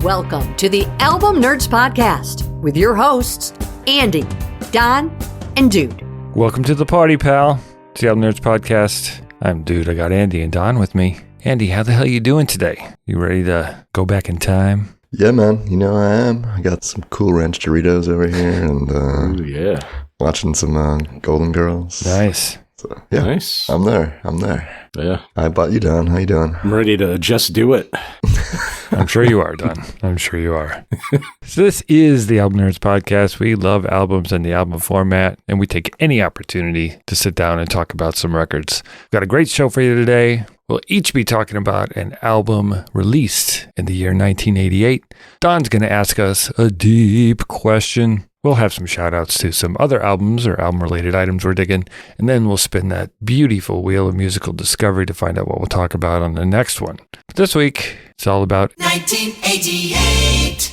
Welcome to the Album Nerds Podcast with your hosts, Andy, Don, and Dude. Welcome to the party, pal. It's the Album Nerds Podcast. I'm Dude. I got Andy and Don with me. Andy, how the hell you doing today? You ready to go back in time? Yeah, man. You know I am. I got some Cool Ranch Doritos over here and watching some Golden Girls. Nice. So, yeah, nice. I'm there. Yeah. How about you, Don? How you doing? I'm ready to just do it. I'm sure you are, Don. I'm sure you are. So this is the Album Nerds Podcast. We love albums and the album format, and we take any opportunity to sit down and talk about some records. We've got a great show for you today. We'll each be talking about an album released in the year 1988. Don's going to ask us a deep question. We'll have some shout-outs to some other albums or album-related items we're digging, and then we'll spin that beautiful wheel of musical discovery to find out what we'll talk about on the next one. But this week, it's all about 1988.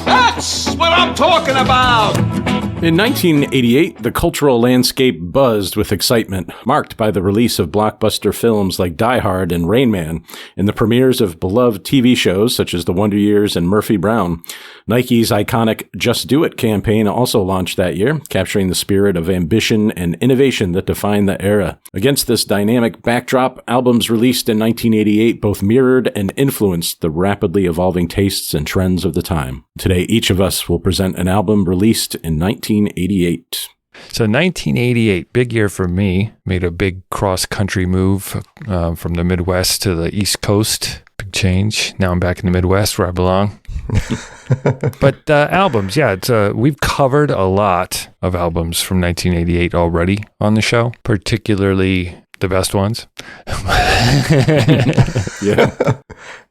That's what I'm talking about! In 1988, the cultural landscape buzzed with excitement, marked by the release of blockbuster films like Die Hard and Rain Man, and the premieres of beloved TV shows such as The Wonder Years and Murphy Brown. Nike's iconic Just Do It campaign also launched that year, capturing the spirit of ambition and innovation that defined the era. Against this dynamic backdrop, albums released in 1988 both mirrored and influenced the rapidly evolving tastes and trends of the time. Today, each of us will present an album released in 1988. So 1988, big year for me. Made a big cross-country move from the Midwest to the East Coast. Big change. Now I'm back in the Midwest where I belong. But albums, yeah, we've covered a lot of albums from 1988 already on the show, particularly the best ones. Yeah.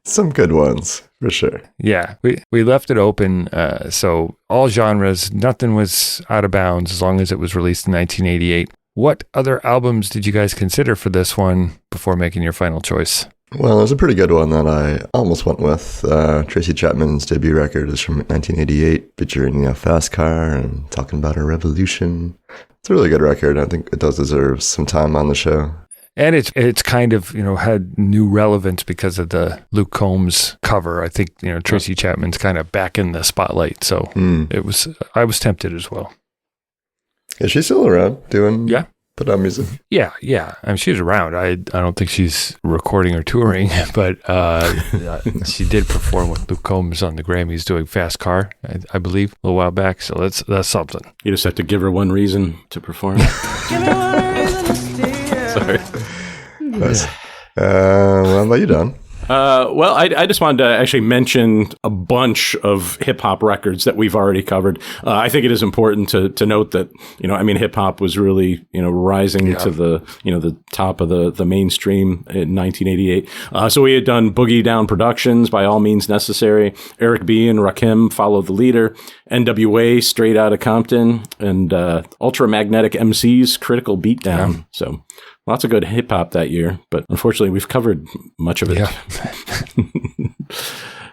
Some good ones, for sure. Yeah, we left it open, so all genres, nothing was out of bounds as long as it was released in 1988. What other albums did you guys consider for this one before making your final choice? Well, there's a pretty good one that I almost went with. Tracy Chapman's debut record is from 1988, featuring Fast Car and talking about a revolution. It's a really good record. I think it does deserve some time on the show. And it's kind of, had new relevance because of the Luke Combs cover. I think, Tracy Chapman's kind of back in the spotlight. So I was tempted as well. Is she still around doing put out music? Yeah. I mean, she's around. I don't think she's recording or touring, but she did perform with Luke Combs on the Grammys doing Fast Car, I believe, a little while back. So that's something. You just have to give her one reason to perform. Give her one reason to stay. Sorry. Nice. What about you, Don? Well, I just wanted to actually mention a bunch of hip-hop records that we've already covered. I think it is important to note that, hip-hop was really, rising to the top of the mainstream in 1988. So we had done Boogie Down Productions, By All Means Necessary, Eric B. and Rakim, Follow the Leader, NWA, Straight Outta Compton, and Ultramagnetic MC's Critical Beatdown. Yeah. So lots of good hip-hop that year, but unfortunately, we've covered much of it. Yeah.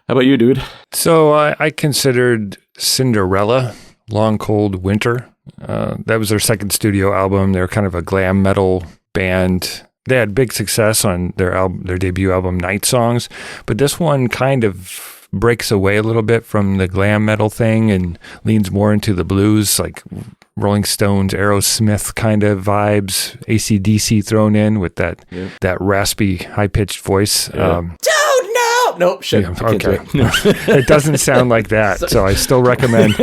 How about you, dude? So I considered Cinderella, Long Cold Winter. That was their second studio album. They're kind of a glam metal band. They had big success on their debut album, Night Songs, but this one kind of breaks away a little bit from the glam metal thing and leans more into the blues, like Rolling Stones, Aerosmith kind of vibes, AC/DC thrown in with that raspy, high-pitched voice. Yeah. Nope, shit. Yeah, okay. It doesn't sound like that, so I still recommend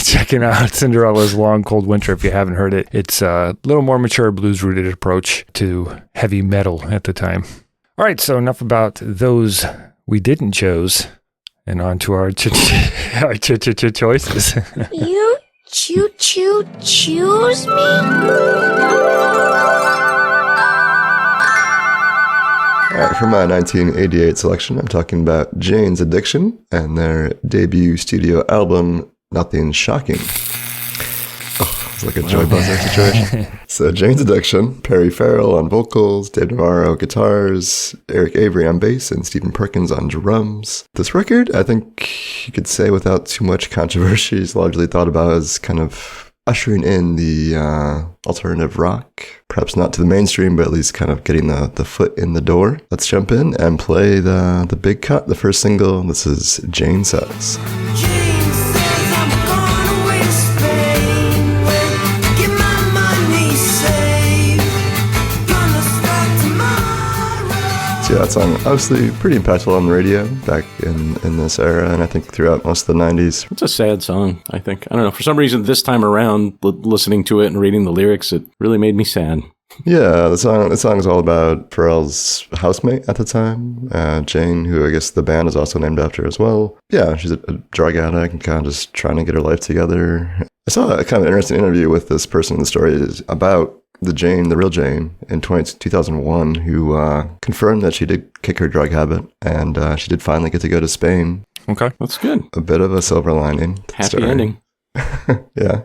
checking out Cinderella's Long Cold Winter if you haven't heard it. It's a little more mature blues-rooted approach to heavy metal at the time. All right, so enough about those we didn't choose, and on to our choices. You choose me? All right, for my 1988 selection, I'm talking about Jane's Addiction and their debut studio album, Nothing Shocking. Oh, it's like a Joy Buzzer situation. So Jane's Addiction, Perry Farrell on vocals, Dave Navarro guitars, Eric Avery on bass, and Stephen Perkins on drums. This record, I think you could say without too much controversy, is largely thought about as kind of ushering in the alternative rock. Perhaps not to the mainstream, but at least kind of getting the foot in the door. Let's jump in and play the big cut, the first single. This is Jane Says. Yeah, that song obviously pretty impactful on the radio back in this era, and I think throughout most of the 90s. It's a sad song, I think. I don't know. For some reason, this time around, listening to it and reading the lyrics, it really made me sad. Yeah, the song is all about Pharrell's housemate at the time, Jane, who I guess the band is also named after as well. Yeah, she's a drug addict and kind of just trying to get her life together. I saw a kind of interesting interview with this person in the story about the real Jane, in 2001, who confirmed that she did kick her drug habit, and she did finally get to go to Spain. Okay. That's good. A bit of a silver lining. Happy ending. Yeah.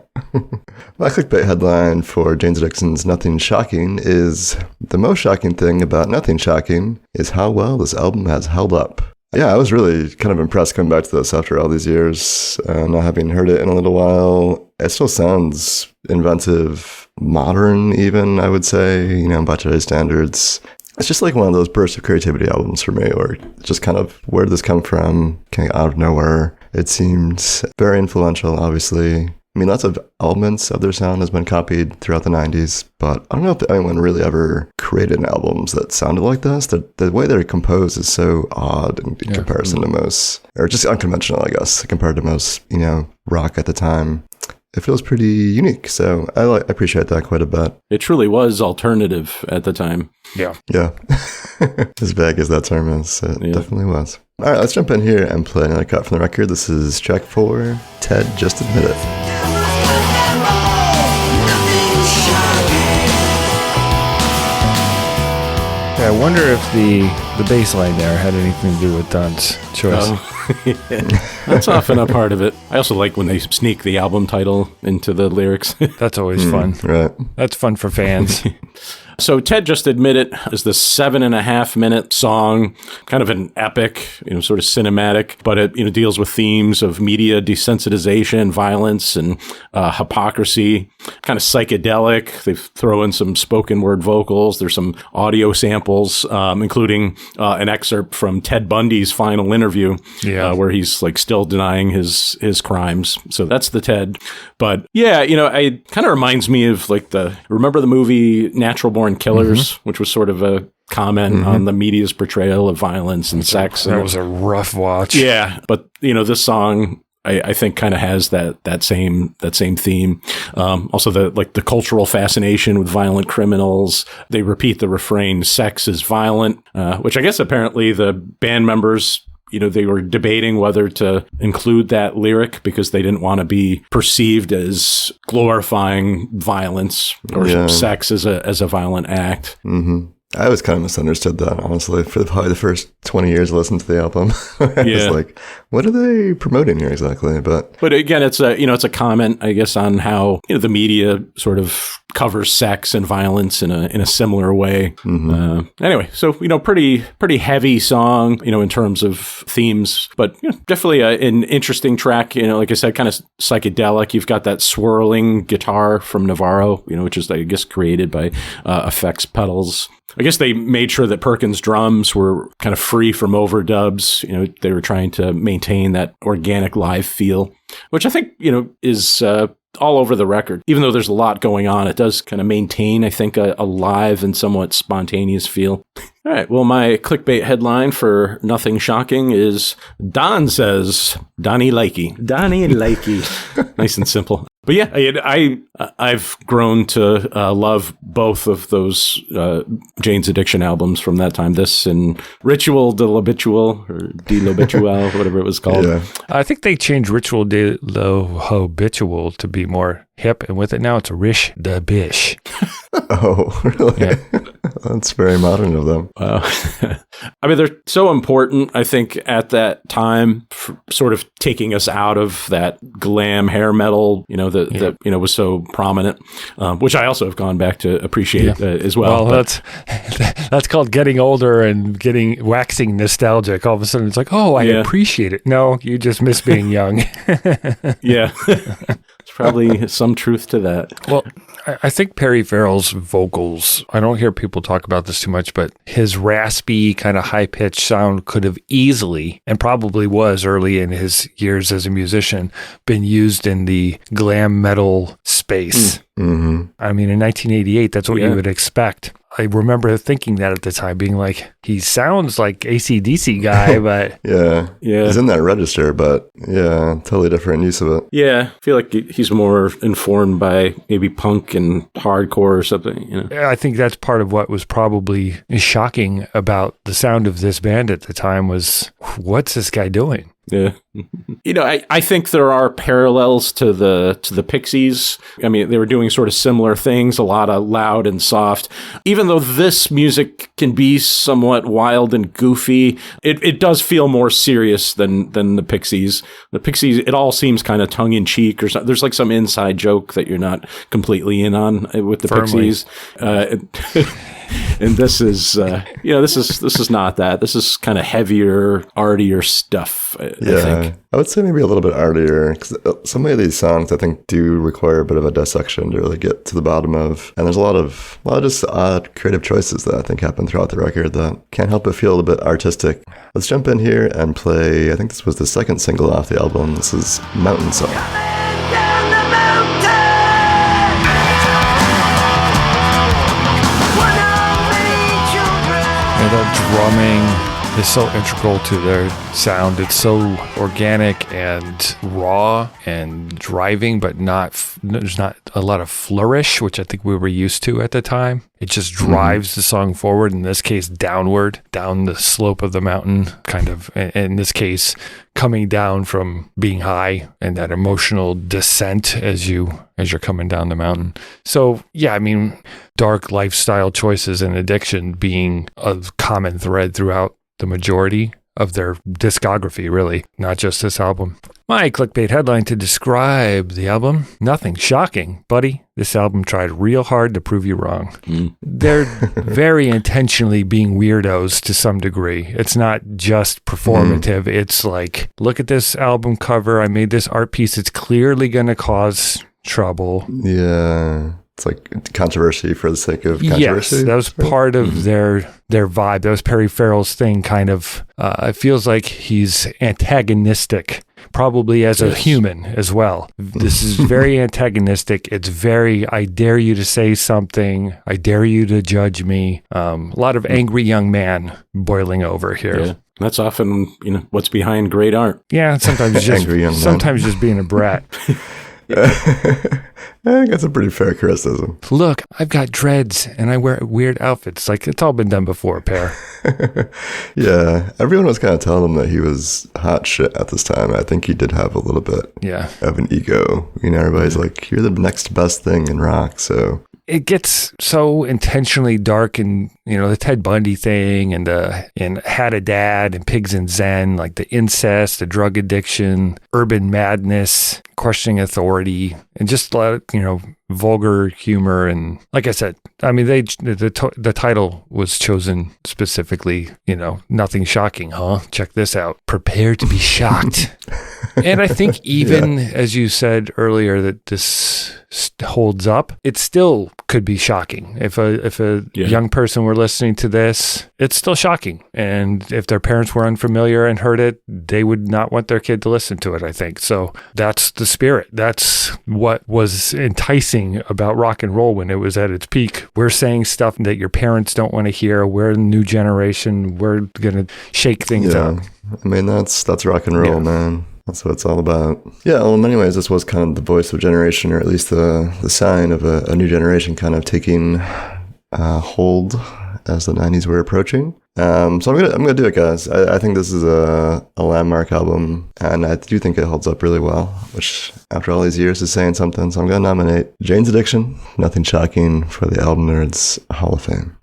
My clickbait headline for Jane's Addiction's Nothing Shocking is, the most shocking thing about Nothing Shocking is how well this album has held up. Yeah, I was really kind of impressed coming back to this after all these years, not having heard it in a little while. It still sounds inventive, modern even, I would say, by today's standards. It's just like one of those bursts of creativity albums for me, or just kind of, where did this come from? Kind of out of nowhere. It seems very influential, obviously. I mean, lots of elements of their sound has been copied throughout the 90s, but I don't know if anyone really ever created albums that sounded like this. The way they're composed is so odd in comparison to most, or just unconventional, I guess, compared to most, rock at the time. It feels pretty unique, so I appreciate that quite a bit. It truly was alternative at the time. Yeah. Yeah. As vague as that term is, it definitely was. All right, let's jump in here and play another cut from the record. This is track 4, Ted Just Admit It. Yeah, I wonder if the bass line there had anything to do with Don's choice. Oh, yeah. That's often a part of it. I also like when they sneak the album title into the lyrics. That's always fun. Right. That's fun for fans. So Ted Just Admit It is the 7.5-minute song, kind of an epic, sort of cinematic, but it, deals with themes of media desensitization, violence, and hypocrisy, kind of psychedelic. They throw in some spoken word vocals. There's some audio samples, including an excerpt from Ted Bundy's final interview, where he's like still denying his crimes. So that's the Ted. But yeah, it kind of reminds me of remember the movie Natural Born Killers, which was sort of a comment on the media's portrayal of violence and sex. That was a rough watch. Yeah, but this song I think kind of has that same theme. Also the cultural fascination with violent criminals. They repeat the refrain, "Sex is violent," which I guess apparently the band members, they were debating whether to include that lyric because they didn't want to be perceived as glorifying violence or sex as a violent act. Mm-hmm. I was kind of misunderstood that, honestly, for probably the first 20 years I listened to the album. I was like, what are they promoting here exactly? But again, it's a comment, I guess, on how the media sort of covers sex and violence in a similar way. Anyway, so pretty heavy song, in terms of themes, but definitely an interesting track. Like I said, kind of psychedelic. You've got that swirling guitar from Navarro, which is, I guess, created by effects pedals. I guess they made sure that Perkins' drums were kind of free from overdubs. They were trying to maintain that organic live feel, which I think, is all over the record. Even though there's a lot going on, it does kind of maintain, I think, a live and somewhat spontaneous feel. All right. Well, my clickbait headline for Nothing Shocking is Don Says, Donnie Likey. Donnie Likey. Nice and simple. But yeah, I've grown to love both of those Jane's Addiction albums from that time. This and Ritual de l'Habitual, or de l'Habitual, whatever it was called. Yeah. I think they changed Ritual de l'Habitual to be more hip, and with it now it's Rish the Bish. Oh, really? Yeah. That's very modern of them. Wow. I mean, they're so important, I think, at that time, for sort of taking us out of that glam hair metal, that was so prominent, which I also have gone back to appreciate as well. Well, that's called getting older and waxing nostalgic. All of a sudden, it's like, oh, I appreciate it. No, you just miss being young. Yeah. probably some truth to that. Well, I think Perry Farrell's vocals, I don't hear people talk about this too much, but his raspy, kind of high-pitched sound could have easily, and probably was early in his years as a musician, been used in the glam metal space. Mm-hmm. I mean, in 1988, that's what you would expect. I remember thinking that at the time, being like, he sounds like AC/DC guy, but... yeah. He's in that register, but totally different use of it. Yeah, I feel like he's more informed by maybe punk and hardcore or something, you know? I think that's part of what was probably shocking about the sound of this band at the time was, what's this guy doing? Yeah. You know, I think there are parallels to the Pixies. I mean, they were doing sort of similar things, a lot of loud and soft. Even though this music can be somewhat wild and goofy, it does feel more serious than the Pixies. The Pixies, it all seems kind of tongue-in-cheek or something. There's like some inside joke that you're not completely in on with the Firmly. Pixies. And this is, this is not that. This is kind of heavier, artier stuff, I think. I would say maybe a little bit artier, because some of these songs I think do require a bit of a dissection to really get to the bottom of. And there's a lot of just odd creative choices that I think happen throughout the record that can't help but feel a bit artistic. Let's jump in here and play, I think this was the second single off the album. This is Mountain Song. That drumming is so integral to their sound. It's so organic and raw and driving, but there's not a lot of flourish, which I think we were used to at the time. It just drives the song forward, in this case downward, down the slope of the mountain, kind of, in this case, coming down from being high, and that emotional descent as you're coming down the mountain. So, yeah, I mean, dark lifestyle choices and addiction being a common thread throughout the majority of their discography, really, not just this album. My clickbait headline to describe the album: nothing shocking, buddy. This album tried real hard to prove you wrong. They're very intentionally being weirdos to some degree. It's not just performative. It's like, look at this album cover. I made this art piece. It's clearly going to cause trouble. Yeah. It's like controversy for the sake of controversy. Yes, that was part of their vibe. That was Perry Farrell's thing, kind of. It feels like he's antagonistic, probably as a human as well. This is very antagonistic. It's very, I dare you to say something. I dare you to judge me. A lot of angry young man boiling over here. Yeah. That's often, what's behind great art. Yeah, sometimes just being a brat. I think that's a pretty fair criticism. Look, I've got dreads and I wear weird outfits. Like, it's all been done before, Per. Yeah, everyone was kind of telling him that he was hot shit at this time. I think he did have a little bit of an ego. Everybody's like, you're the next best thing in rock, so... It gets so intentionally dark, and the Ted Bundy thing, and Had a Dad, and Pigs and Zen, like the incest, the drug addiction, urban madness, questioning authority, and just a lot of, vulgar humor. And like I said, I mean, the title was chosen specifically, nothing shocking, huh? Check this out. Prepare to be shocked. And I think even as you said earlier that this holds up, it still could be shocking. If a young person were listening to this, it's still shocking. And if their parents were unfamiliar and heard it, they would not want their kid to listen to it, I think. So that's the spirit. That's what was enticing about rock and roll when it was at its peak. We're saying stuff that your parents don't want to hear. We're a new generation. We're going to shake things up. I mean, that's rock and roll, man. That's what it's all about. Yeah, well, in many ways, this was kind of the voice of a generation, or at least the sign of a new generation kind of taking hold as the 90s were approaching. So I'm gonna do it, guys. I think this is a landmark album, and I do think it holds up really well, which after all these years is saying something. So I'm gonna nominate Jane's Addiction, Nothing Shocking, for the Album Nerds Hall of Fame.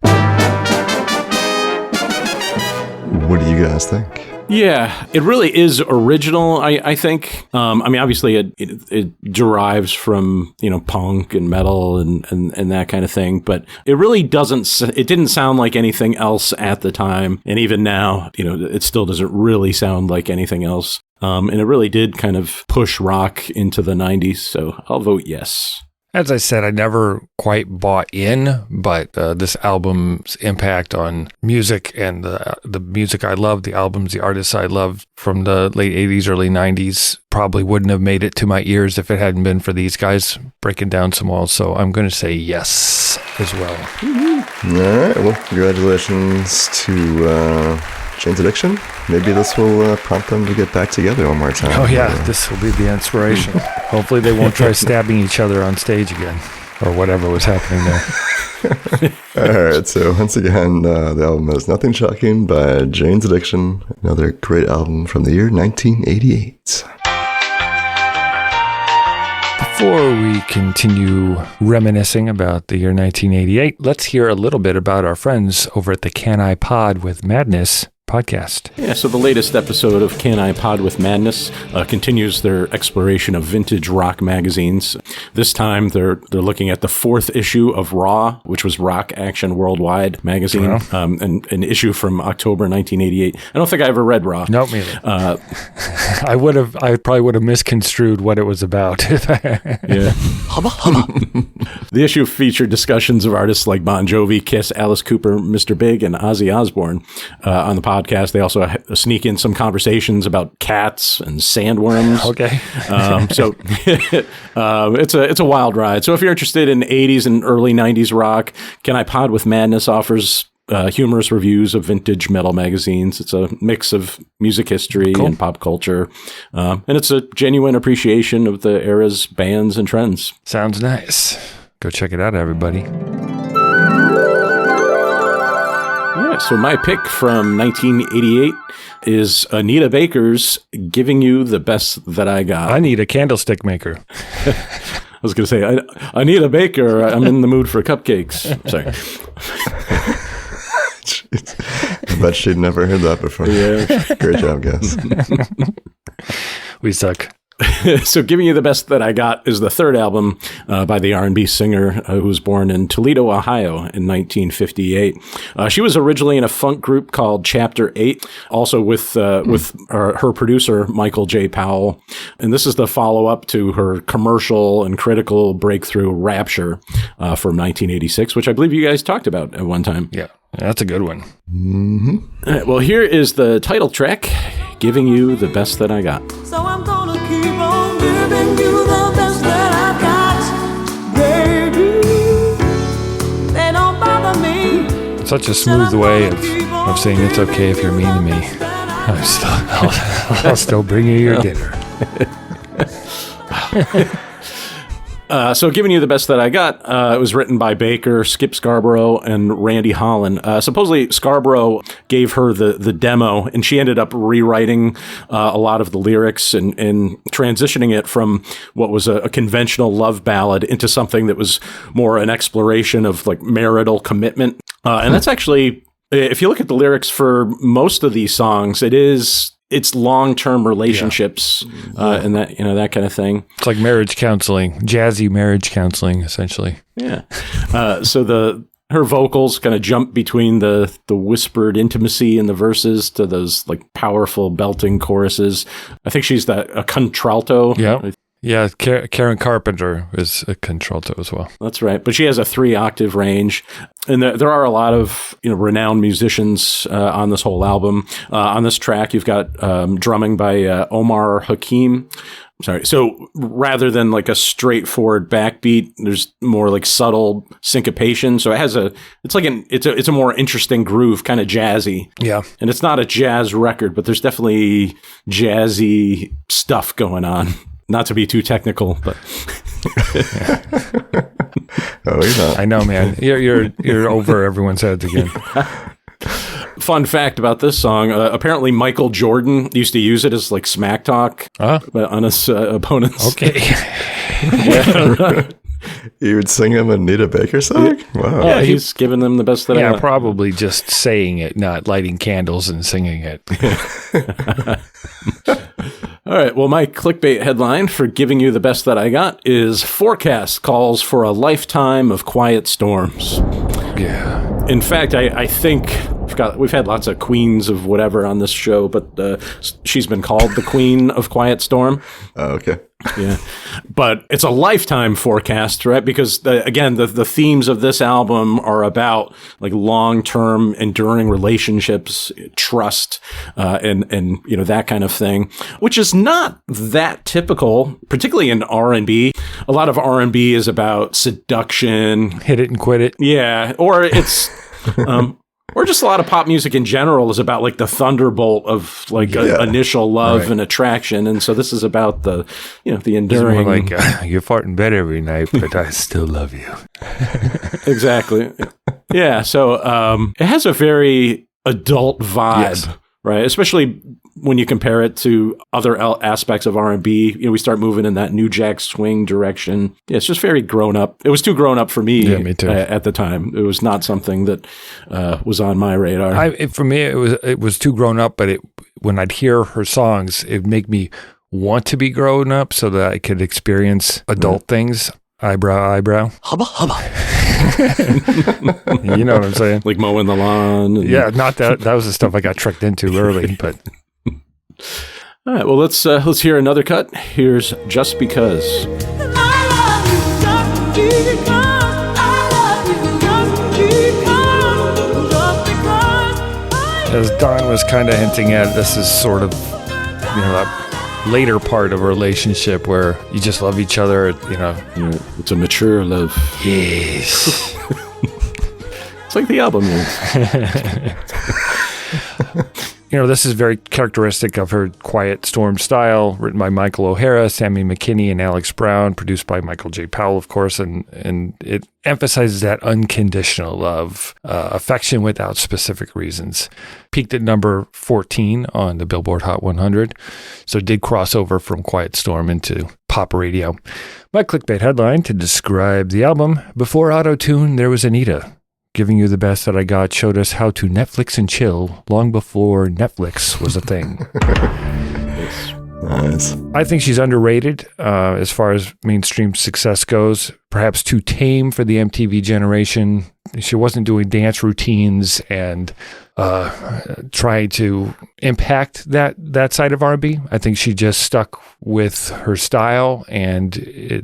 What do you guys think? Yeah, it really is original, I think. I mean, obviously it derives from, punk and metal and that kind of thing, but it really didn't sound like anything else at the time. And even now, it still doesn't really sound like anything else. And it really did kind of push rock into the 90s. So I'll vote yes. As I said, I never quite bought in, but this album's impact on music and the music I love, the albums, the artists I loved from the late 80s, early 90s probably wouldn't have made it to my ears if it hadn't been for these guys breaking down some walls. So I'm going to say yes as well. All right. Well, congratulations to Jane's Addiction. Maybe this will prompt them to get back together one more time. Oh, yeah. This will be the inspiration. Hopefully they won't try stabbing each other on stage again or whatever was happening there. All right. So once again, the album is Nothing Shocking by Jane's Addiction. Another great album from the year 1988. Before we continue reminiscing about the year 1988, let's hear a little bit about our friends over at the Can I Pod with Madness podcast. Yeah, so the latest episode of Can I Pod with Madness continues their exploration of vintage rock magazines. This time they're looking at the 4th issue of Raw, which was Rock Action Worldwide magazine, and an issue from October 1988. I don't think I ever read Raw. Nope, me either. I probably would have misconstrued what it was about. Yeah. The issue featured discussions of artists like Bon Jovi, Kiss, Alice Cooper, Mr. Big, and Ozzy Osbourne on the podcast. They also sneak in some conversations about cats and sandworms. Okay. So it's a wild ride. So if you're interested in 80s and early 90s rock, Can I Pod with Madness offers humorous reviews of vintage metal magazines. It's a mix of music history and pop culture. And it's a genuine appreciation of the era's bands and trends. Sounds nice. Go check it out, everybody. Yeah, so my pick from 1988 is Anita Baker's Giving You the Best That I Got. I need a candlestick maker. I was going to say, Anita Baker, I'm in the mood for cupcakes. Sorry. I bet she'd never heard that before. Yeah. Great job, guys. We suck. So Giving You the Best That I Got is the 3rd album by the R&B singer who was born in Toledo, Ohio in 1958. She was originally in a funk group called Chapter 8, also with her producer, Michael J. Powell. And this is the follow-up to her commercial and critical breakthrough Rapture from 1986, which I believe you guys talked about at one time. Yeah, that's a good one. Mm-hmm. All right, well, here is the title track, Giving You the Best That I Got. So I'm gonna keep on giving you the best that I've got, baby. They don't bother me. Such a smooth way of saying it's okay if you're mean to me. I'll still bring you your dinner. So Giving You the Best That I Got, it was written by Baker, Skip Scarborough, and Randy Holland. Supposedly Scarborough gave her the demo, and she ended up rewriting a lot of the lyrics and transitioning it from what was a conventional love ballad into something that was more an exploration of like marital commitment. And that's actually, if you look at the lyrics for most of these songs, it's long-term relationships and that kind of thing. It's like marriage counseling, jazzy marriage counseling, essentially. Yeah. So her vocals kind of jump between the whispered intimacy in the verses to those like powerful belting choruses. I think she's a contralto. Yeah. Yeah, Karen Carpenter is a contralto as well. That's right. But she has a 3-octave range. And there are a lot of renowned musicians on this whole album. On this track, you've got drumming by Omar Hakim. Sorry. So rather than like a straightforward backbeat, there's more like subtle syncopation. So it's a more interesting groove, kind of jazzy. Yeah. And it's not a jazz record, but there's definitely jazzy stuff going on. Not to be too technical, but Oh, you're not. I know, man. You're over everyone's heads again. Fun fact about this song: apparently, Michael Jordan used to use it as like smack talk on his opponents. Okay. You would sing him a Anita Baker song? Wow. Yeah, he's giving them the best that I got. Probably just saying it, not lighting candles and singing it. All right. Well, my clickbait headline for Giving You the Best That I Got is Forecast Calls for a Lifetime of Quiet Storms. Yeah. In fact, I think We've had lots of queens of whatever on this show, but she's been called the Queen of Quiet Storm. Oh, okay. Yeah, but it's a lifetime forecast, right? Because the themes of this album are about like long-term, enduring relationships, trust, and that kind of thing, which is not that typical, particularly in R&B. A lot of R&B is about seduction, Hit it and quit it. yeah, or it's. Or just a lot of pop music in general is about like the thunderbolt of like initial love and attraction, and so this is about the the enduring. Like you fart in bed every night, but I still love you. Exactly. Yeah. So it has a very adult vibe, right? Especially when you compare it to other aspects of R&B. We start moving in that new jack swing direction. Yeah, it's just very grown up. It was too grown up for me, me too. At the time. It was not something that was on my radar. For me, it was too grown up, but when I'd hear her songs, it'd make me want to be grown up so that I could experience adult things. Eyebrow. Hubba, hubba. You know what I'm saying? Like mowing the lawn. Not that. That was the stuff I got tricked into early, but... All right, well, let's hear another cut. Here's Just Because. As Don was kind of hinting at, this is sort of, a later part of a relationship where you just love each other, It's a mature love. Yes. It's like the album is. This is very characteristic of her Quiet Storm style, written by Michael O'Hara, Sammy McKinney, and Alex Brown, produced by Michael J. Powell, of course, and it emphasizes that unconditional love, affection without specific reasons. Peaked at number 14 on the Billboard Hot 100, so it did cross over from Quiet Storm into pop radio. My clickbait headline to describe the album: before auto-tune, there was Anita. Giving you the best that I got showed us how to Netflix and chill long before Netflix was a thing. Nice. I think she's underrated as far as mainstream success goes. Perhaps too tame for the MTV generation. She wasn't doing dance routines and trying to impact that side of R&B. I think she just stuck with her style, and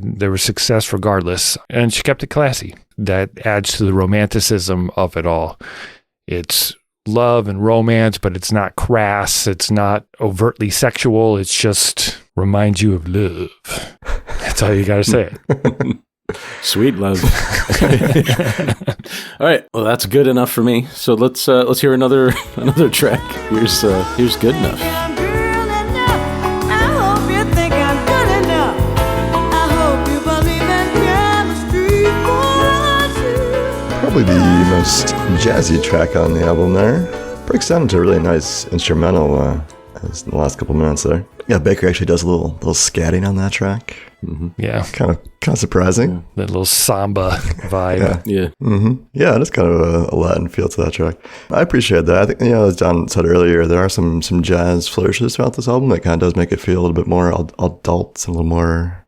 there was success regardless. And she kept it classy. That adds to the romanticism of it all. It's love and romance, but it's not crass. It's not overtly sexual. It's just reminds you of love. That's all you got to say. Sweet love. All right. Well, that's good enough for me. So let's hear another track. Here's Good Enough. Probably the most jazzy track on the album there. Breaks down into a really nice instrumental in the last couple minutes there. Yeah, Baker actually does a little scatting on that track. Mm-hmm. Yeah. Kind of surprising. That little samba vibe. Yeah. Mm-hmm. Yeah, it is kind of a Latin feel to that track. I appreciate that. I think, as Don said earlier, there are some jazz flourishes throughout this album that kind of does make it feel a little bit more adult and a little more,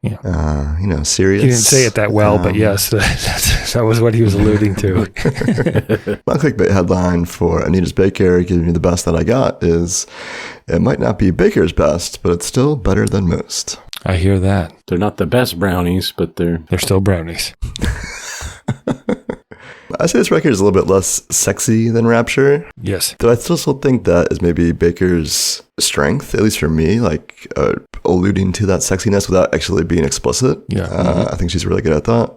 serious. He didn't say it that well, but yes, that was what he was alluding to. My clickbait headline for Anita's Baker, giving me the best that I got, is it might not be Baker's best, but it's still better than most. I hear that. They're not the best brownies, but they're still brownies. I say this record is a little bit less sexy than Rapture. Yes. Though I still think that is maybe Baker's strength, at least for me, like alluding to that sexiness without actually being explicit. Yeah. I think she's really good at that.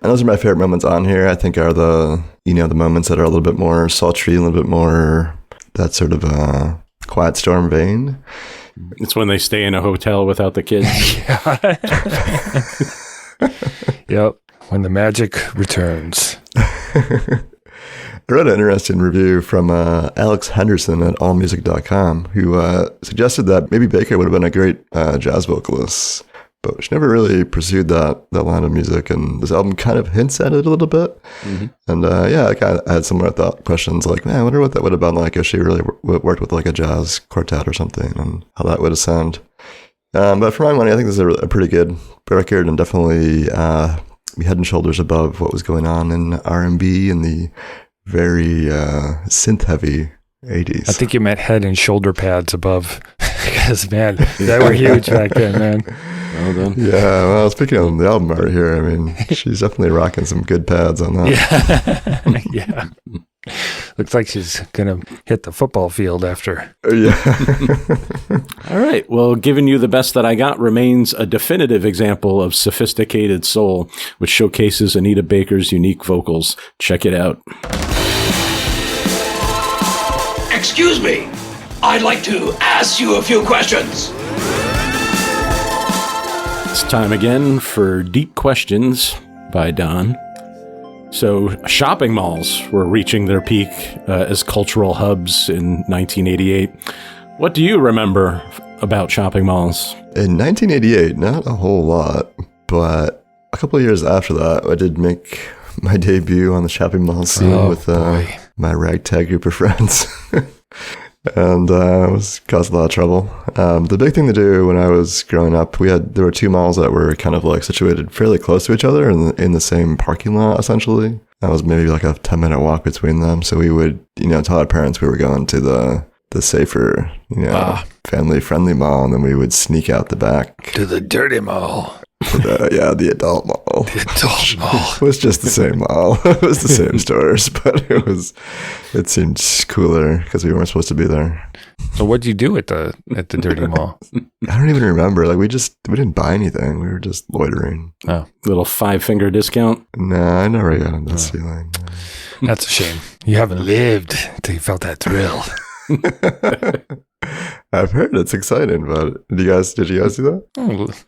And those are my favorite moments on here, I think, are the moments that are a little bit more sultry, a little bit more that sort of Quiet Storm vein. It's when they stay in a hotel without the kids. Yep. When the magic returns. I read an interesting review from Alex Henderson at allmusic.com, who suggested that maybe Baker would have been a great jazz vocalist, but she never really pursued that line of music, and this album kind of hints at it a little bit. Mm-hmm. And I had similar thought questions like, man, I wonder what that would have been like if she really worked with like a jazz quartet or something, and how that would have sounded. But for my money, I think this is a pretty good record, and definitely head and shoulders above what was going on in R&B in the very synth-heavy 80s. I think you meant head and shoulder pads above. Because, man, they were huge back then, man. Well done. Yeah, well, speaking of the album art here, I mean, she's definitely rocking some good pads on that. Yeah. Looks like she's going to hit the football field after. Yeah. All right. Well, Giving You the Best That I Got remains a definitive example of sophisticated soul, which showcases Anita Baker's unique vocals. Check it out. Excuse me. I'd like to ask you a few questions. It's time again for Deep Questions by Don. So, shopping malls were reaching their peak as cultural hubs in 1988. What do you remember about shopping malls? In 1988, not a whole lot, but a couple of years after that, I did make my debut on the shopping mall scene with my ragtag group of friends. And it was caused a lot of trouble. The big thing to do when I was growing up, there were two malls that were kind of like situated fairly close to each other in the same parking lot, essentially. That was maybe like a 10-minute walk between them. So we would, tell our parents we were going to the safer, family-friendly mall, and then we would sneak out the back. To the dirty mall. The adult mall. The adult mall. It was just the same mall. It was the same stores, but it seemed cooler because we weren't supposed to be there. So what'd you do at the dirty mall? I don't even remember. Like we didn't buy anything. We were just loitering. Oh, Little 5-finger discount? Nah, I never got into the ceiling. that's a shame. You haven't lived until you felt that thrill. I've heard it's exciting, but did you guys do that?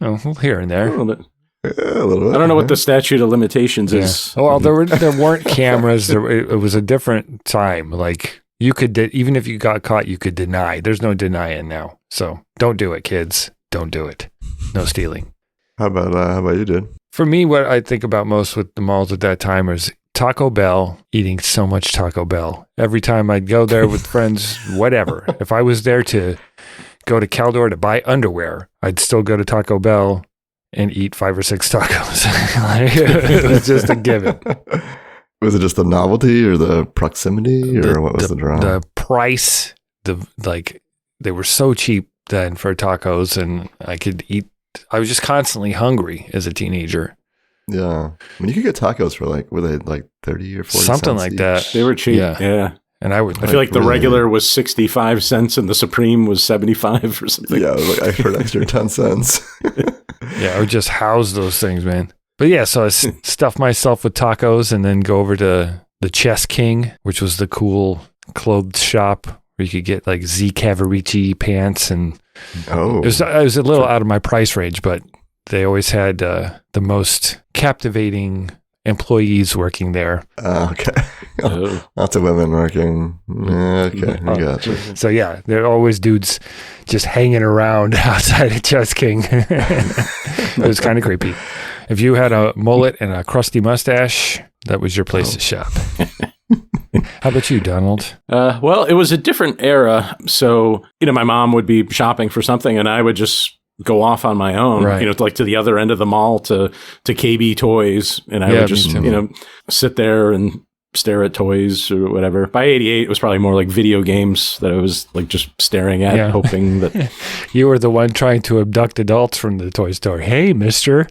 Oh, here and there. A little bit. Yeah, a little bit. I don't know what the statute of limitations is. Well, there weren't cameras. It was a different time. Like you could, even if you got caught, you could deny. There's no denying now. So don't do it, kids. Don't do it. No stealing. How about you, dude? For me, what I think about most with the malls at that time is Taco Bell, eating so much Taco Bell. Every time I'd go there with friends, whatever. If I was there to go to Caldor to buy underwear, I'd still go to Taco Bell and eat 5 or 6 tacos. It was just a given. Was it just the novelty or the proximity or what was the draw? The price, they were so cheap then for tacos, and I was just constantly hungry as a teenager. Yeah. I mean, you could get tacos for were they like 30 or 40 something cents like each? that. They were cheap. Yeah. And I feel like the regular was 65 cents and the Supreme was 75 or something. Yeah, it was like for an extra 10 cents. Yeah, I would just house those things, man. But yeah, so I stuffed myself with tacos and then go over to the Chess King, which was the cool clothes shop where you could get like Z Cavarici pants. And it was a little out of my price range, but they always had the most captivating employees working there. Okay. Lots of women working. Okay, I got you. So yeah, there are always dudes just hanging around outside of Chess King. It was kind of creepy. If you had a mullet and a crusty mustache, that was your place to shop. How about you, Donald? Well, it was a different era. So, my mom would be shopping for something and I would just go off on my own, right. Like to the other end of the mall to KB Toys. And I would just, sit there and stare at toys or whatever. By 88, it was probably more like video games that I was like just staring at, hoping that... You were the one trying to abduct adults from the toy store. Hey, mister.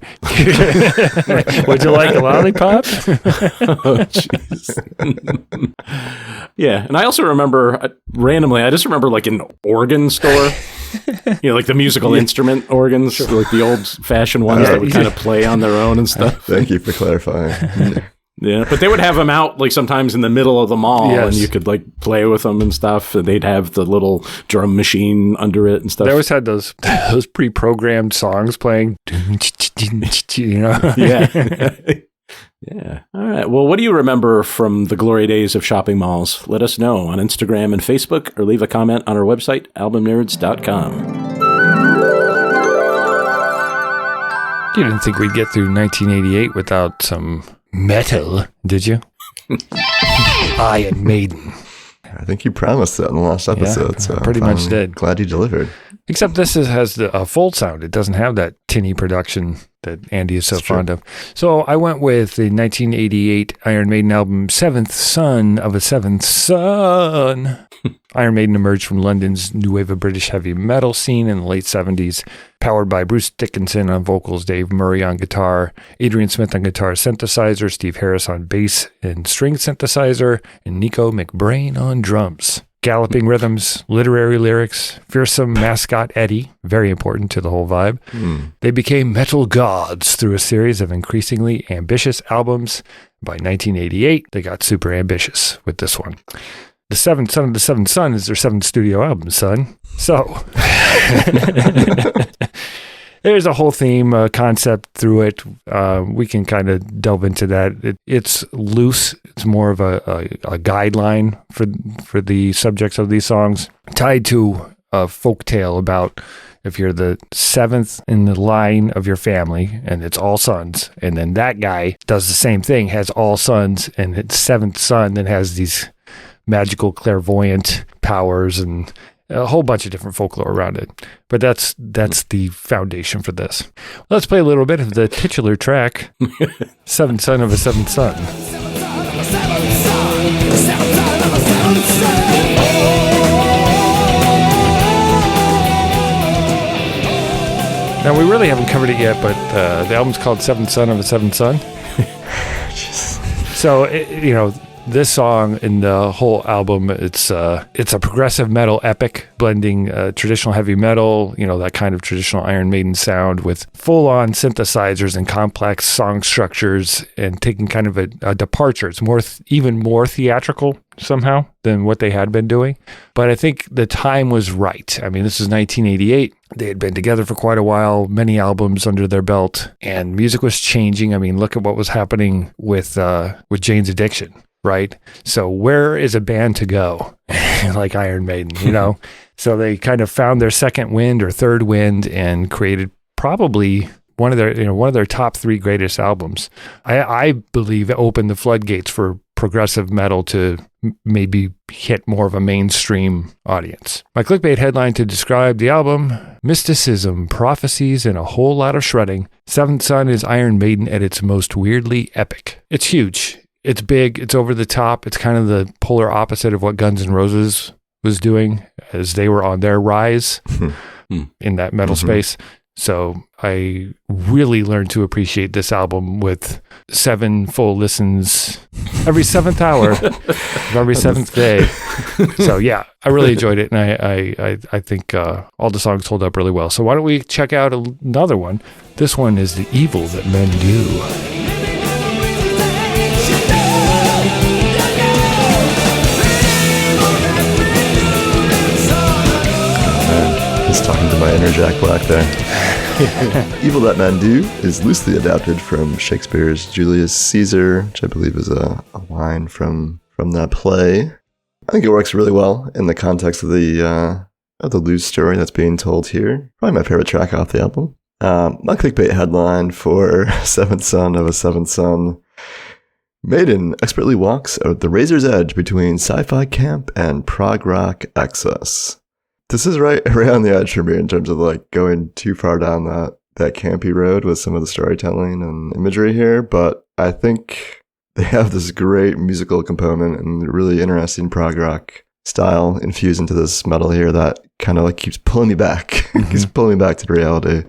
Would you like a lollipop? Oh, jeez. Yeah. And I also remember, randomly, I just remember like an organ store. Like the musical instrument organs, like the old-fashioned ones that would kind of play on their own and stuff. Thank you for clarifying. Yeah, but they would have them out like sometimes in the middle of the mall, and you could like play with them and stuff. And they'd have the little drum machine under it and stuff. They always had those pre-programmed songs playing. Yeah. Yeah. All right. Well, what do you remember from the glory days of shopping malls? Let us know on Instagram and Facebook, or leave a comment on our website, albumnerds.com. You didn't think we'd get through 1988 without some metal, did you? Iron Maiden. I think you promised that in the last episode. So pretty much did. Glad you delivered. Except this has a full sound. It doesn't have that tinny production that Andy is so fond of. So I went with the 1988 Iron Maiden album, Seventh Son of a Seventh Son. Iron Maiden emerged from London's new wave of British heavy metal scene in the late 70s, powered by Bruce Dickinson on vocals, Dave Murray on guitar, Adrian Smith on guitar synthesizer, Steve Harris on bass and string synthesizer, and Nico McBrain on drums. Galloping rhythms, literary lyrics, fearsome mascot Eddie, very important to the whole vibe. They became metal gods through a series of increasingly ambitious albums. By 1988, they got super ambitious with this one. The Seventh Son of the Seventh Son is their seventh studio album, son. So, there's a whole theme, concept through it. We can kind of delve into that. It's loose. It's more of a guideline for the subjects of these songs, tied to a folk tale about if you're the seventh in the line of your family and it's all sons, and then that guy does the same thing, has all sons, and it's seventh son that has these magical clairvoyant powers and a whole bunch of different folklore around it. But that's the foundation for this. Let's play a little bit of the titular track, Seventh Son of a Seventh Son. Now, we really haven't covered it yet, but the album's called Seventh Son of a Seventh Son. So, this song and the whole album, it's a progressive metal epic, blending traditional heavy metal, that kind of traditional Iron Maiden sound with full-on synthesizers and complex song structures, and taking kind of a departure. It's even more theatrical somehow than what they had been doing. But I think the time was right. I mean, this is 1988. They had been together for quite a while, many albums under their belt, and music was changing. I mean, look at what was happening with Jane's Addiction. Right? So where is a band to go? Like Iron Maiden, So they kind of found their second wind or third wind and created probably one of their top three greatest albums. I believe it opened the floodgates for progressive metal to maybe hit more of a mainstream audience. My clickbait headline to describe the album: mysticism, prophecies, and a whole lot of shredding. Seventh Son is Iron Maiden at its most weirdly epic. It's huge. It's big, it's over the top. It's kind of the polar opposite of what Guns N' Roses was doing as they were on their rise in that metal space. So I really learned to appreciate this album with 7 full listens every 7th hour of every 7th day. So yeah, I really enjoyed it, and I think all the songs hold up really well. So why don't we check out another one? This one is The Evil That Men Do. Talking to my inner Jack Black there. Evil That Men Do is loosely adapted from Shakespeare's Julius Caesar, which I believe is a line from that play. I think it works really well in the context of the loose story that's being told here. Probably my favorite track off the album. My clickbait headline for Seventh Son of a Seventh Son: Maiden expertly walks the razor's edge between sci-fi camp and prog rock excess. This is right around the edge for me in terms of like going too far down that campy road with some of the storytelling and imagery here, but I think they have this great musical component and really interesting prog rock style infused into this metal here that kind of like keeps pulling me back, keeps pulling me back to the reality.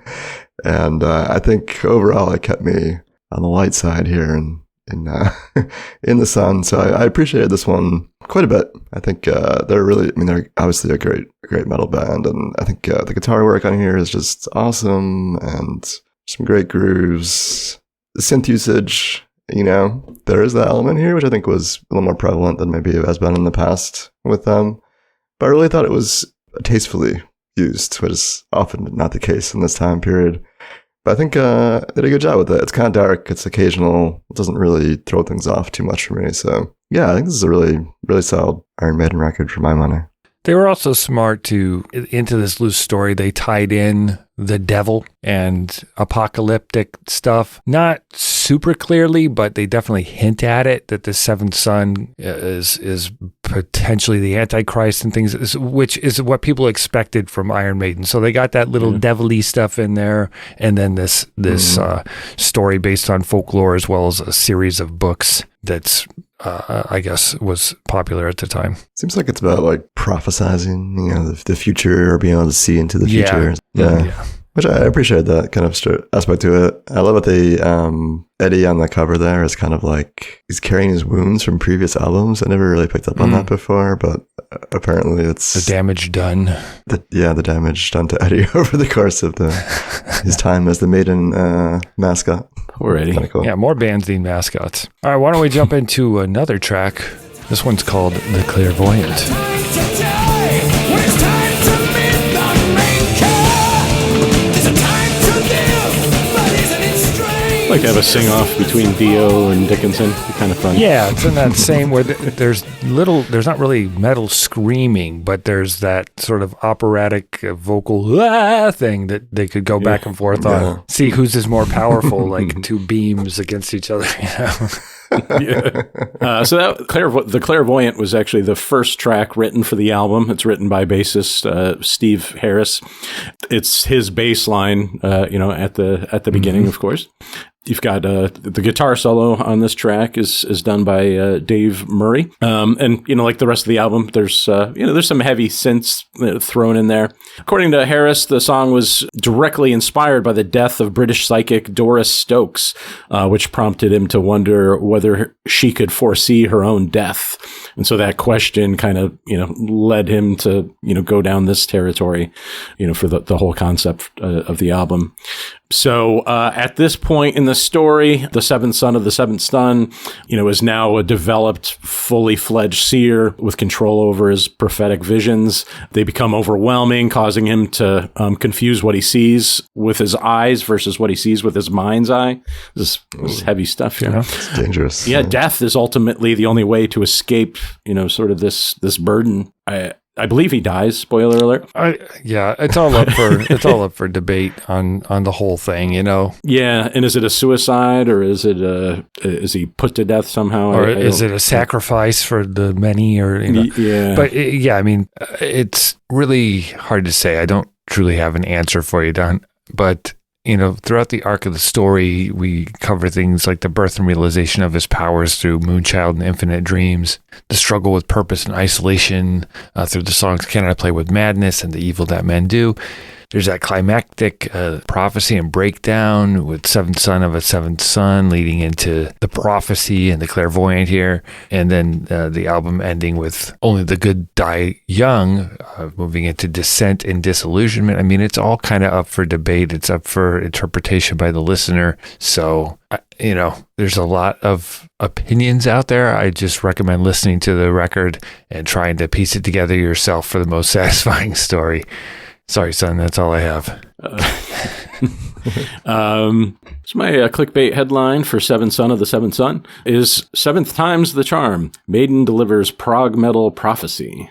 And I think overall it kept me on the light side here and in the sun. So I appreciated this one quite a bit. I think they're obviously a great metal band, and I think the guitar work on here is just awesome, and some great grooves. The synth usage, there is that element here, which I think was a little more prevalent than maybe it has been in the past with them. But I really thought it was tastefully used, which is often not the case in this time period. But I think they did a good job with it. It's kind of dark. It's occasional. It doesn't really throw things off too much for me. So yeah, I think this is a really, really solid Iron Maiden record for my money. They were also smart into this loose story. They tied in the devil and apocalyptic stuff. Not super clearly, but they definitely hint at it, that the seventh son is potentially the Antichrist and things, which is what people expected from Iron Maiden. So they got that little devil-y stuff in there, and then this story based on folklore, as well as a series of books that's I guess was popular at the time. Seems like it's about like prophesizing, the future, or being able to see into the future. Yeah. Which I appreciate that kind of aspect to it. I love that Eddie on the cover there is kind of like he's carrying his wounds from previous albums. I never really picked up on that before, but apparently it's the damage done. The damage done to Eddie over the course of his time as the Maiden mascot. Poor Eddie. Kinda cool. Yeah, more bands need mascots. All right, why don't we jump into another track? This one's called The Clairvoyant. Like to have a sing-off between Dio and Dickinson. It'd be kind of fun. Yeah, it's in that same where there's not really metal screaming, but there's that sort of operatic vocal thing that they could go back and forth on. See whose is more powerful, like two beams against each other. So The Clairvoyant was actually the first track written for the album. It's written by bassist Steve Harris. It's his bass line, at the beginning, of course. You've got the guitar solo on this track is done by Dave Murray, and like the rest of the album, there's some heavy synths thrown in there. According to Harris, the song was directly inspired by the death of British psychic Doris Stokes, which prompted him to wonder whether she could foresee her own death, and so that question kind of led him to go down this territory, for the whole concept of the album. So at this point in the story, the seventh son of the seventh son, is now a developed, fully fledged seer with control over his prophetic visions. They become overwhelming, causing him to confuse what he sees with his eyes versus what he sees with his mind's eye. This is heavy stuff here. It's dangerous. Yeah, death is ultimately the only way to escape, sort of this burden. I believe he dies. Spoiler alert. It's all up for debate on the whole thing, Yeah, and is it a suicide, or is he put to death somehow, or is it a sacrifice for the many, or Yeah. But it's really hard to say. I don't truly have an answer for you, Don. But throughout the arc of the story, we cover things like the birth and realization of his powers through Moonchild and Infinite Dreams, the struggle with purpose and isolation through the songs Can I Play with Madness and The Evil That Men Do. There's that climactic prophecy and breakdown with seventh son of a seventh son leading into the prophecy and the clairvoyant here. And then the album ending with Only the Good Die Young, moving into dissent and disillusionment. I mean, it's all kind of up for debate. It's up for interpretation by the listener. So, there's a lot of opinions out there. I just recommend listening to the record and trying to piece it together yourself for the most satisfying story. Sorry, son, that's all I have. So my clickbait headline for Seventh Son of the Seventh Son is Seventh Time's the Charm. Maiden delivers prog metal prophecy.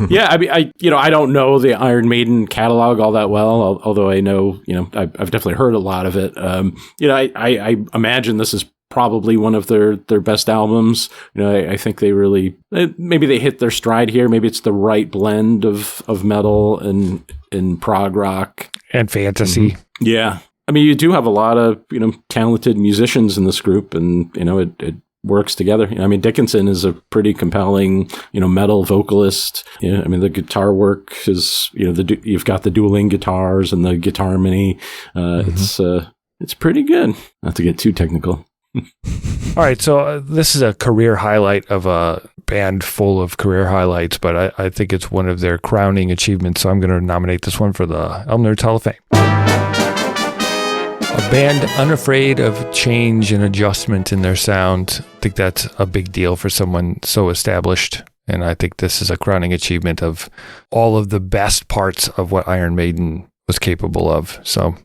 Yeah, I mean, I don't know the Iron Maiden catalog all that well, although I know, I've definitely heard a lot of it. I imagine this is probably one of their best albums. I think they really, maybe they hit their stride here. Maybe it's the right blend of metal and prog rock. And fantasy. Mm-hmm. Yeah. I mean, you do have a lot of, talented musicians in this group, and, it works together. I mean, Dickinson is a pretty compelling, metal vocalist. Yeah, I mean, the guitar work is, you've got the dueling guitars and the guitar mini. It's pretty good. Not to get too technical. All right, so this is a career highlight of a band full of career highlights, but I think it's one of their crowning achievements, so I'm going to nominate this one for the Album Nerds Hall of Fame. A band unafraid of change and adjustment in their sound. I think that's a big deal for someone so established, and I think this is a crowning achievement of all of the best parts of what Iron Maiden was capable of. So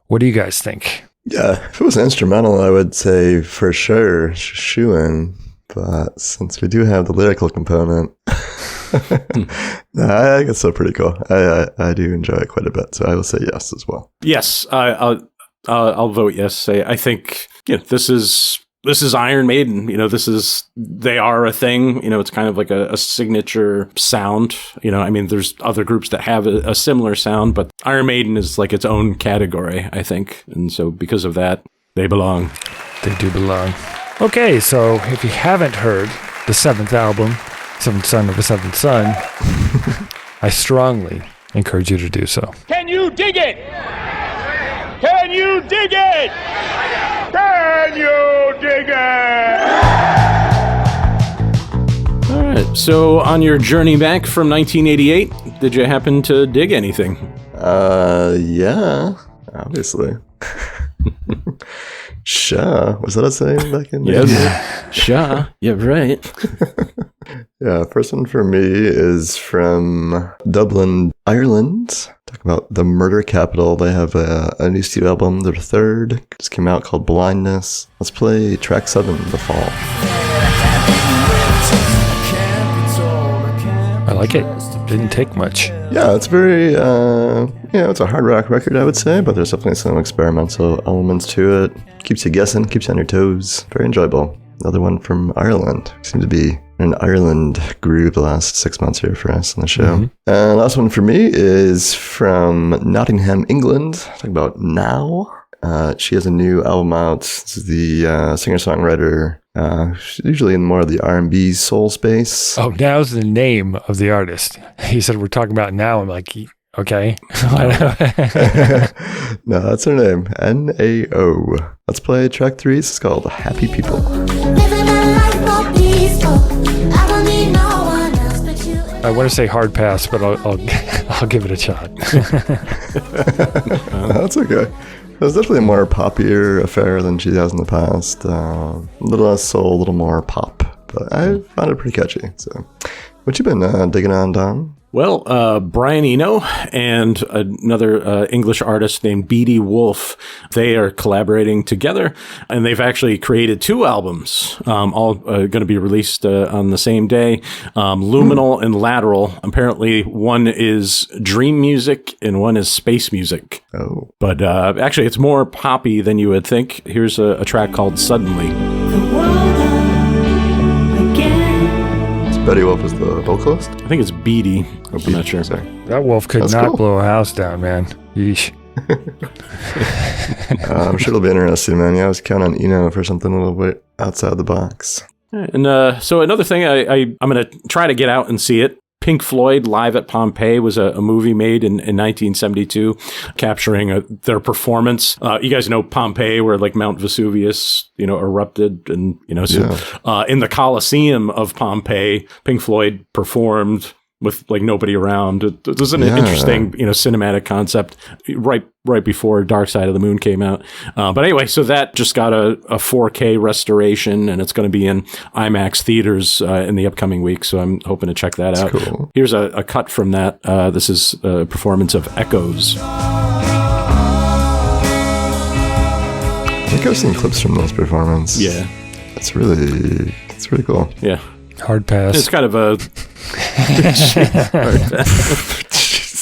what do you guys think? Yeah, if it was instrumental, I would say for sure shoe-in. But since we do have the lyrical component, I think it's still pretty cool. I do enjoy it quite a bit, so I will say yes as well. Yes, I'll vote yes. I think this is this is Iron Maiden. They are a thing. It's kind of like a signature sound. I mean, there's other groups that have a similar sound, but Iron Maiden is like its own category, I think. And so because of that, they belong. They do belong. Okay, so if you haven't heard the seventh album, Seventh Son of a Seventh Son, I strongly encourage you to do so. Can you dig it? Can you dig it? Can you dig it? All right. So on your journey back from 1988, did you happen to dig anything? Yeah, obviously. Sure. Was that a saying back in? Yes. Sure. Yeah, right. Yeah, first one for me is from Dublin, Ireland. Talk about the murder capital. They have a new studio album, their third. Just came out, called Blindness. Let's play track 7, The Fall. I like it. Didn't take much. Yeah, it's very, it's a hard rock record, I would say, but there's definitely some experimental elements to it. Keeps you guessing, keeps you on your toes. Very enjoyable. Another one from Ireland. Seems to be an Ireland groove the last 6 months here for us on the show. Mm-hmm. And last one for me is from Nottingham, England. Talking about Now. She has a new album out. This is the singer-songwriter, usually in more of the R&B soul space. Oh, Now's the name of the artist. He said, we're talking about Now. I'm like, okay. No, that's her name. N-A-O. Let's play track 3. This is called Happy People. I want to say hard pass, but I'll give it a shot. That's okay. It was definitely a more poppier affair than she has in the past. A little less soul, a little more pop. But I found it pretty catchy. So, what you been digging on, Don? Well, Brian Eno and another English artist named Beatie, Wolfe, they are collaborating together, and they've actually created 2 albums, all going to be released on the same day. Luminal and Lateral. Apparently, one is dream music and one is space music. Oh. But actually, it's more poppy than you would think. Here's a track called Suddenly. Betty Wolfe is the vocalist? I think it's Beatie. I'm not sure. Sorry. That wolf could That's not cool. blow a house down, man. Yeesh. I'm sure it'll be interesting, man. Yeah, I was counting on Eno for something a little bit outside the box. And so another thing, I'm going to try to get out and see it. Pink Floyd Live at Pompeii was a movie made in 1972 capturing their performance. You guys know Pompeii, where like Mount Vesuvius, erupted, and so in the Colosseum of Pompeii, Pink Floyd performed with like nobody around. It was an interesting, cinematic concept right before Dark Side of the Moon came out. But anyway, so that just got a 4K restoration, and it's going to be in IMAX theaters in the upcoming week. So I'm hoping to check that out. Cool. Here's a cut from that. This is a performance of Echoes. I think I've seen clips from this performance. Yeah. It's really cool. Yeah. Hard pass. It's kind of a...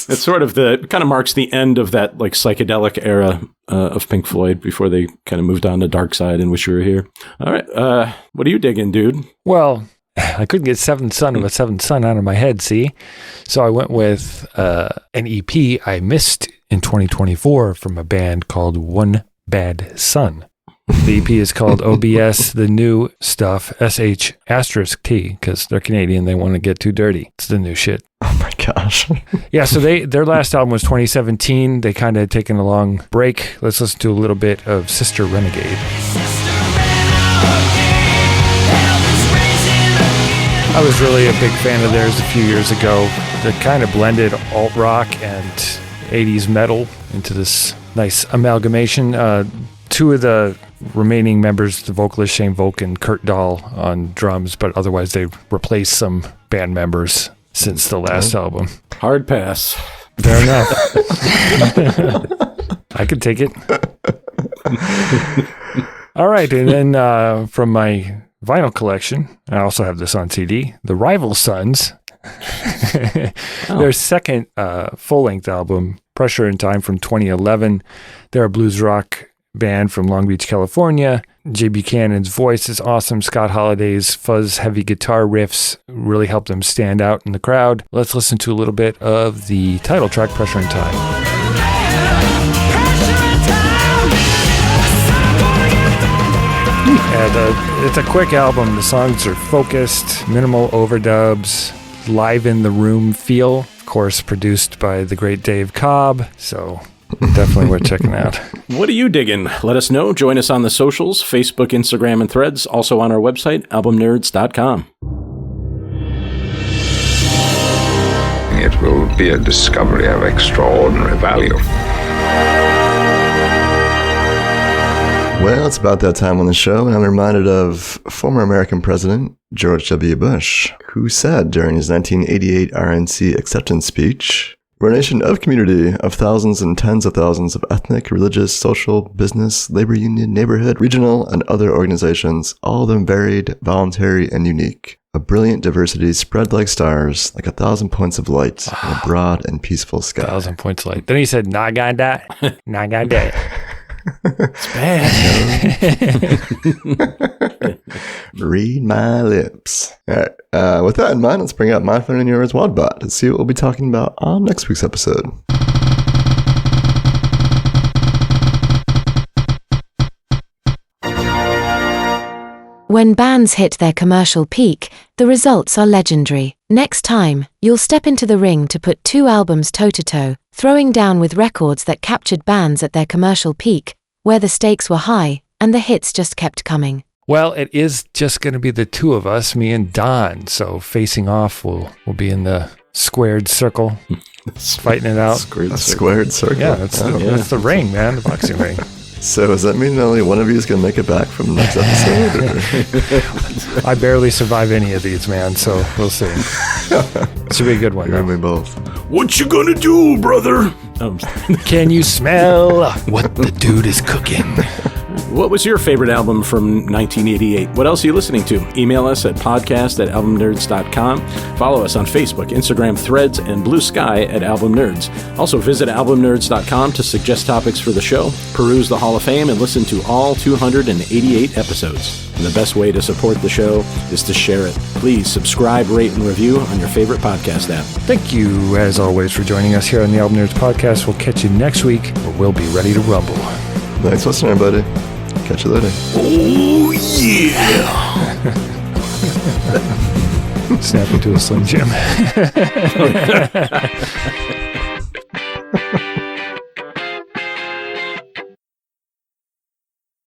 It's sort of kind of marks the end of that like psychedelic era of Pink Floyd before they kind of moved on to Dark Side and Wish You Were Here. All right. What are you digging, dude? Well, I couldn't get Seventh Son of a Seventh Son out of my head, see? So I went with an EP I missed in 2024 from a band called One Bad Son. The EP is called OBS, The New Stuff, SH*T, because they're Canadian. They want to get too dirty. It's the new shit. Oh my gosh. Yeah, so their last album was 2017. They kind of had taken a long break. Let's listen to a little bit of Sister Renegade. I was really a big fan of theirs a few years ago. They kind of blended alt rock and 80s metal into this nice amalgamation. 2 of the remaining members, the vocalist Shane Volk and Kurt Dahl on drums, but otherwise they replaced some band members since the last album. Hard pass. Fair enough. I could take it. All right, and then from my vinyl collection, I also have this on CD, The Rival Sons. Their second full-length album, Pressure in Time, from 2011. They're a blues rock band from Long Beach, California. Jay Buchanan's voice is awesome. Scott Holliday's fuzz heavy guitar riffs really helped him stand out in the crowd. Let's listen to a little bit of the title track, Pressure in Time. And it's a quick album. The songs are focused, minimal overdubs, live in the room feel. Of course, produced by the great Dave Cobb. So definitely worth checking out. What are you digging? Let us know. Join us on the socials, Facebook, Instagram, and Threads. Also on our website, albumnerds.com. It will be a discovery of extraordinary value. Well, it's about that time on the show, and I'm reminded of former American President George W. Bush, who said during his 1988 RNC acceptance speech, "We're a nation of community, of thousands and tens of thousands of ethnic, religious, social, business, labor union, neighborhood, regional, and other organizations, all of them varied, voluntary, and unique. A brilliant diversity spread like stars, like 1,000 points of light in a broad and peaceful sky." 1,000 points of light. Then he said, "Not gonna die, not gonna die." It's bad. Read my lips. All right. With that in mind, let's bring out my phone and yours, Wadbot, to see what we'll be talking about on next week's episode. When bands hit their commercial peak, the results are legendary. Next time, you'll step into the ring to put two albums toe-to-toe, throwing down with records that captured bands at their commercial peak, where the stakes were high, and the hits just kept coming. Well, it is just going to be the two of us, me and Don. So facing off, we'll be in the squared circle, fighting it out. Squared circle. Yeah, that's the ring, man, the boxing ring. So does that mean only one of you is going to make it back from the next episode? I barely survive any of these, man, so we'll see. Should be a good one. We both. What you gonna do, brother? Can you smell what the dude is cooking? What was your favorite album from 1988? What else are you listening to? Email us at podcast@albumnerds.com. Follow us on Facebook, Instagram, Threads, and Blue Sky at Album Nerds. Also visit albumnerds.com to suggest topics for the show, peruse the Hall of Fame, and listen to all 288 episodes. And the best way to support the show is to share it. Please subscribe, rate, and review on your favorite podcast app. Thank you, as always, for joining us here on the Album Nerds Podcast. We'll catch you next week, where we'll be ready to rumble. Thanks for listening, everybody. Catch you later. Oh, yeah! Snap into a Slim Jim.